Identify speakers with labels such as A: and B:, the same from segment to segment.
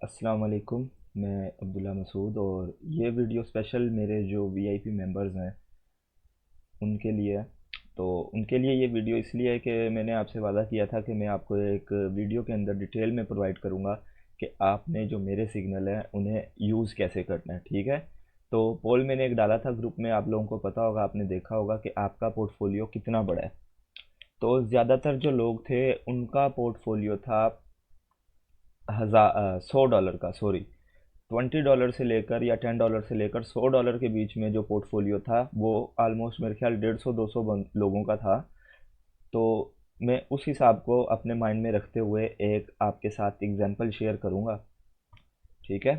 A: अस्सलाम वालेकुम। मैं अब्दुल्ला मसूद और ये वीडियो स्पेशल मेरे जो वीआईपी मेंबर्स हैं उनके लिए है। तो उनके लिए ये वीडियो इसलिए है कि मैंने आपसे वादा किया था कि मैं आपको एक वीडियो के अंदर डिटेल में प्रोवाइड करूँगा कि आपने जो मेरे सिग्नल हैं उन्हें यूज़ कैसे करना है। ठीक है। तो पोल मैंने एक डाला था ग्रुप में, आप लोगों को पता होगा, आपने देखा होगा कि आपका पोर्टफोलियो कितना बड़ा है। तो ज़्यादातर जो लोग थे उनका पोर्टफोलियो था 100 डॉलर का, सॉरी, $20 से लेकर या $10 से लेकर $100 के बीच में जो पोर्टफोलियो था वो ऑलमोस्ट मेरे ख्याल 150-200 लोगों का था। तो मैं उस हिसाब को अपने माइंड में रखते हुए एक आपके साथ एग्जांपल शेयर करूंगा। ठीक है।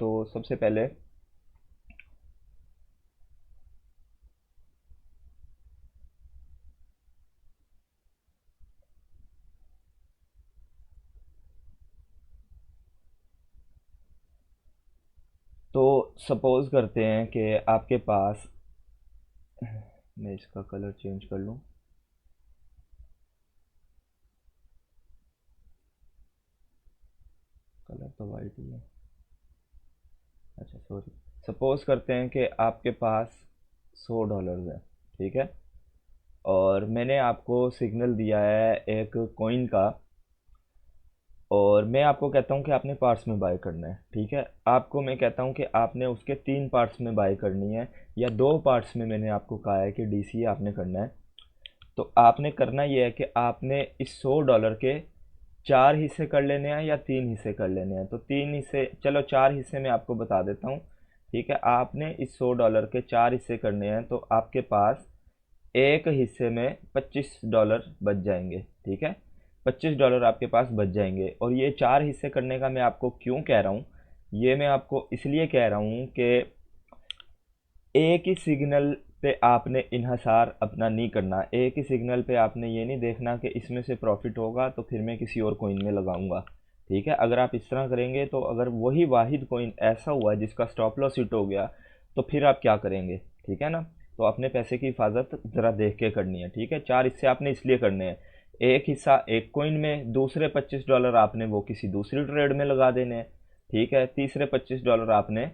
A: तो सबसे पहले तो सपोज करते हैं कि आपके पास, मैं इसका कलर चेंज कर लूं। कलर तो वाइट ही है। अच्छा सॉरी। सपोज करते हैं कि आपके पास $100 है। ठीक है। और मैंने आपको सिग्नल दिया है एक कॉइन का, और मैं आपको कहता हूँ कि आपने पार्ट्स में बाय करना है। ठीक है। आपको मैं कहता हूँ कि आपने उसके 3 पार्ट्स में बाय करनी है, या 2 पार्ट्स में मैंने आपको कहा है कि डीसीए आपने करना है। तो आपने करना ये है कि आपने इस $100 के 4 हिस्से कर लेने हैं या 3 हिस्से कर लेने हैं। तो 3 हिस्से, चलो 4 हिस्से में आपको बता देता हूँ। ठीक है। आपने इस $100 के 4 हिस्से करने हैं, तो आपके पास एक हिस्से में $25 बच जाएंगे। ठीक है। $25 आपके पास बच जाएंगे। और ये 4 हिस्से करने का मैं आपको क्यों कह रहा हूँ, ये मैं आपको इसलिए कह रहा हूँ कि एक ही सिग्नल पे आपने इन्हसार अपना नहीं करना। एक ही सिग्नल पे आपने ये नहीं देखना कि इसमें से प्रॉफिट होगा तो फिर मैं किसी और कोइन में लगाऊंगा। ठीक है। अगर आप इस तरह करेंगे तो अगर वही वाहिद कोइन ऐसा हुआ जिसका स्टॉप लॉस हिट हो गया तो फिर आप क्या करेंगे। ठीक है ना। तो अपने पैसे की हिफाजत ज़रा देख के करनी है। ठीक है। 4 हिस्से आपने इसलिए करने हैं, एक हिस्सा एक कोइन में, दूसरे $25 आपने वो किसी दूसरी ट्रेड में लगा देने हैं। ठीक है। तीसरे $25 आपने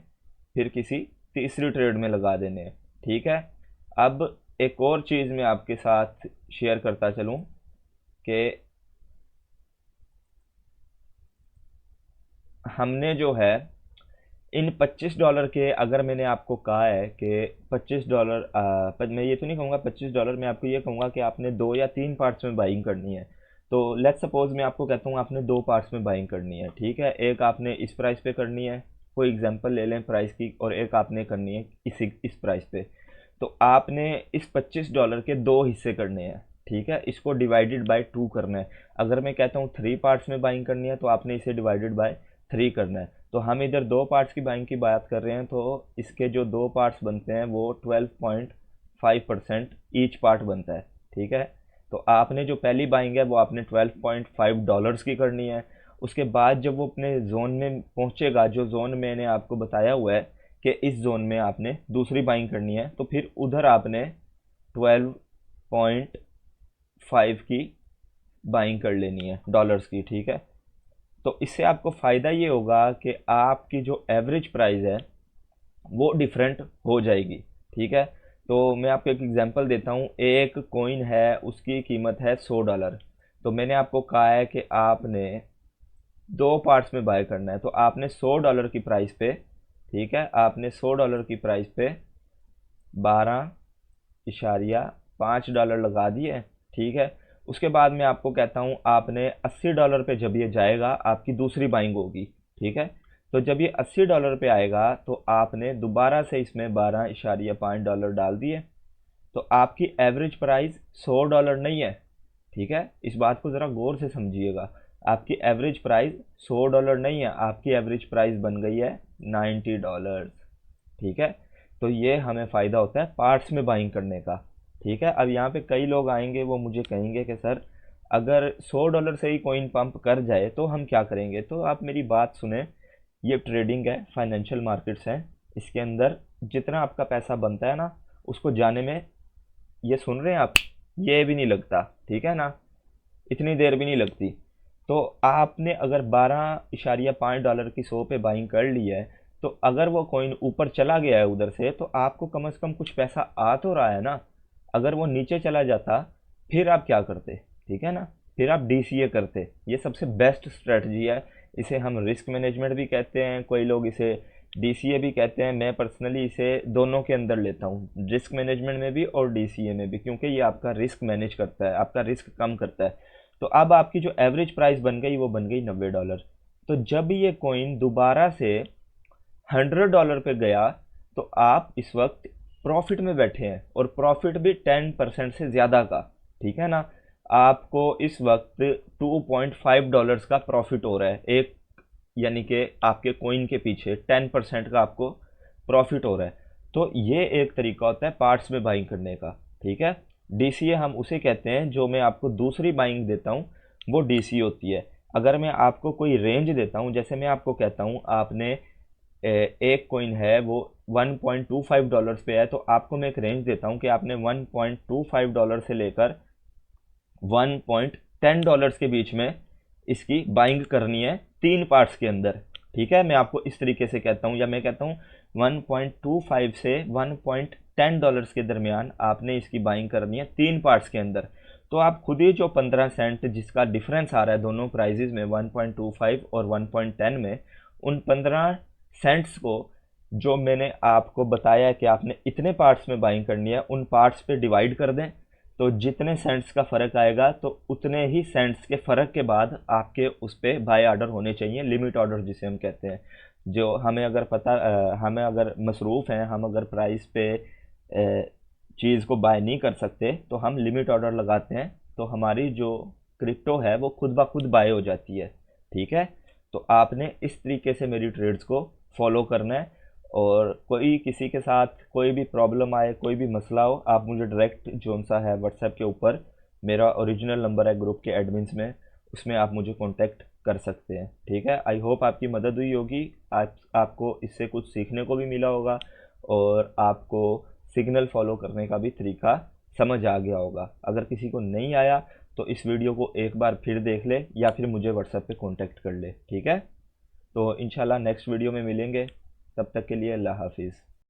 A: फिर किसी तीसरी ट्रेड में लगा देने हैं। ठीक है। अब एक और चीज़ मैं आपके साथ शेयर करता चलूं कि हमने जो है इन $25 के, अगर मैंने आपको कहा है कि $25, पर मैं ये तो नहीं कहूँगा $25, मैं आपको ये कहूँगा कि आपने 2 या 3 पार्ट्स में बाइंग करनी है। तो लेट्स सपोज मैं आपको कहता हूँ आपने 2 पार्ट्स में बाइंग करनी है। ठीक है। एक आपने इस प्राइस पे करनी है, कोई एग्जांपल ले लें प्राइस की, और एक आपने करनी है इस प्राइस पे। तो आपने इस $25 के 2 हिस्से करने हैं। ठीक है। इसको डिवाइडेड बाय 2 करना है। अगर मैं कहता हूँ 3 पार्ट्स में बाइंग करनी है तो आपने इसे डिवाइडेड बाय 3 करना है। तो हम इधर 2 पार्ट्स की बाइंग की बात कर रहे हैं, तो इसके जो 2 पार्ट्स बनते हैं वो 12.5% ईच पार्ट बनता है। ठीक है। तो आपने जो पहली बाइंग है वो आपने $12.5 की करनी है। उसके बाद जब वो अपने जोन में पहुंचेगा, जो जोन मैंने आपको बताया हुआ है कि इस जोन में आपने दूसरी बाइंग करनी है, तो फिर उधर आपने 12.5 की बाइंग कर लेनी है डॉलर्स की। ठीक है। तो इससे आपको फ़ायदा ये होगा कि आपकी जो एवरेज प्राइस है वो डिफरेंट हो जाएगी। ठीक है। तो मैं आपको एक एग्जांपल देता हूँ। एक कॉइन है, उसकी कीमत है $100। तो मैंने आपको कहा है कि आपने 2 पार्ट्स में बाय करना है। तो आपने $100 की प्राइस पे, ठीक है, आपने $100 की प्राइस पे 12.5 डॉलर लगा दिए। ठीक है। उसके बाद मैं आपको कहता हूँ आपने $80 पे जब ये जाएगा आपकी दूसरी बाइंग होगी। ठीक है। तो जब ये $80 पे आएगा तो आपने दोबारा से इसमें 12.5 डॉलर डाल दिए। तो आपकी एवरेज प्राइस $100 नहीं है। ठीक है। इस बात को ज़रा गौर से समझिएगा। आपकी एवरेज प्राइस $100 नहीं है, आपकी एवरेज प्राइस बन गई है $90। ठीक है। तो ये हमें फ़ायदा होता है पार्ट्स में बाइंग करने का। ठीक है। अब यहाँ पे कई लोग आएंगे, वो मुझे कहेंगे कि सर अगर $100 से ही कॉइन पंप कर जाए तो हम क्या करेंगे। तो आप मेरी बात सुने, ये ट्रेडिंग है, फाइनेंशियल मार्केट्स हैं। इसके अंदर जितना आपका पैसा बनता है ना, उसको जाने में, ये सुन रहे हैं आप, ये भी नहीं लगता। ठीक है ना, इतनी देर भी नहीं लगती। तो आपने अगर 12.5 डॉलर की 100 पे बाइंग कर ली है, तो अगर वो कॉइन ऊपर चला गया है उधर से, तो आपको कम से कम कुछ पैसा आ तो रहा है ना। अगर वो नीचे चला जाता, फिर आप क्या करते? ठीक है ना, फिर आप डीसीए करते। ये सबसे बेस्ट स्ट्रेटजी है। इसे हम रिस्क मैनेजमेंट भी कहते हैं, कोई लोग इसे डीसीए भी कहते हैं। मैं पर्सनली इसे दोनों के अंदर लेता हूँ, रिस्क मैनेजमेंट में भी और डीसीए में भी, क्योंकि ये आपका रिस्क मैनेज करता है, आपका रिस्क कम करता है। तो अब आपकी जो एवरेज प्राइस बन गई वो बन गई $90। तो जब ये कॉइन दोबारा से $100 पे गया, तो आप इस वक्त प्रॉफिट में बैठे हैं, और प्रॉफिट भी 10% से ज़्यादा का। ठीक है ना, आपको इस वक्त $2.5 का प्रॉफिट हो रहा है एक, यानी कि आपके कॉइन के पीछे 10% का आपको प्रॉफिट हो रहा है। तो ये एक तरीका होता है पार्ट्स में बाइंग करने का। ठीक है, डीसीए हम उसे कहते हैं। जो मैं आपको दूसरी बाइंग देता हूँ वो डीसीए होती है। अगर मैं आपको कोई रेंज देता हूँ, जैसे मैं आपको कहता हूँ आपने एक कॉइन है वो $1.25 पे है, तो आपको मैं एक रेंज देता हूँ कि आपने $1.25 से लेकर $1.10 के बीच में इसकी बाइंग करनी है, तीन पार्ट्स के अंदर। ठीक है, मैं आपको इस तरीके से कहता हूँ, या मैं कहता हूँ 1.25 से $1.10 के दरमियान आपने इसकी बाइंग करनी है तीन पार्ट्स के अंदर। तो आप खुद ही जो 15 सेंट जिसका डिफरेंस आ रहा है दोनों प्राइजेज में, 1.25 और 1.10 में, उन 15 सेंट्स को जो मैंने आपको बताया कि आपने इतने पार्ट्स में बाइंग करनी है, उन पार्ट्स पे डिवाइड कर दें। तो जितने सेंट्स का फ़र्क आएगा, तो उतने ही सेंट्स के फ़र्क के बाद आपके उस पर बाय ऑर्डर होने चाहिए, लिमिट ऑर्डर जिसे हम कहते हैं। जो हमें अगर हमें अगर मसरूफ़ हैं, हम अगर प्राइस पे चीज़ को बाय नहीं कर सकते, तो हम लिमिट ऑर्डर लगाते हैं, तो हमारी जो क्रिप्टो है वो खुद ब खुद बाय हो जाती है। ठीक है, तो आपने इस तरीके से मेरी ट्रेड्स को फॉलो करना है। और कोई किसी के साथ कोई भी प्रॉब्लम आए, कोई भी मसला हो, आप मुझे डायरेक्ट जो सा है व्हाट्सएप के ऊपर, मेरा ओरिजिनल नंबर है ग्रुप के एडमिन्स में, उसमें आप मुझे कांटेक्ट कर सकते हैं। ठीक है, आई होप आपकी मदद हुई होगी। आपको इससे कुछ सीखने को भी मिला होगा, और आपको सिग्नल फॉलो करने का भी तरीका समझ आ गया होगा। अगर किसी को नहीं आया, तो इस वीडियो को एक बार फिर देख ले, या फिर मुझे व्हाट्सएप पे कांटेक्ट कर ले। ठीक है, तो इंशाल्लाह नेक्स्ट वीडियो में मिलेंगे। तब तक के लिए अल्लाह हाफिज़।